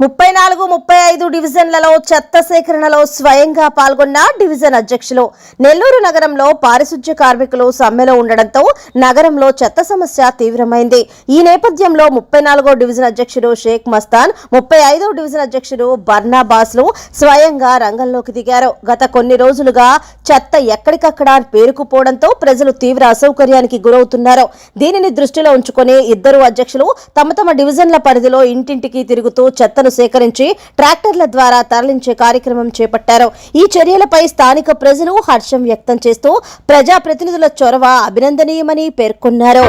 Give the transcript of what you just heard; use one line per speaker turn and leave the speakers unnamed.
34, 35 డివిజన్లలో చెత్త సేకరణలో స్వయంగా పాల్గొన్న డివిజన్ అధ్యక్షులు. నెల్లూరు నగరంలో పారిశుధ్య కార్మికులు సమ్మెలో ఉండడంతో నగరంలో చెత్త సమస్య తీవ్రమైంది. ఈ నేపథ్యంలో 34వ డివిజన్ అధ్యక్షుడు షేక్ మస్తాన్, 35వ డివిజన్ అధ్యక్షుడు బర్నాబాస్లు స్వయంగా రంగంలోకి దిగారు. గత కొన్ని రోజులుగా చెత్త ఎక్కడికక్కడ పేరుకుపోవడంతో ప్రజలు తీవ్ర అసౌకర్యానికి గురవుతున్నారు. దీనిని దృష్టిలో ఉంచుకొని ఇద్దరు అధ్యక్షులు తమ తమ డివిజన్ల పరిధిలో ఇంటింటికి తిరుగుతూ చెత్త సేకరించి ట్రాక్టర్ల ద్వారా తరలించే కార్యక్రమం చేపట్టారు. ఈ చర్యలపై స్థానిక ప్రజలు హర్షం వ్యక్తం చేస్తూ ప్రజాప్రతినిధుల చొరవ అభినందనీయమని పేర్కొన్నారు.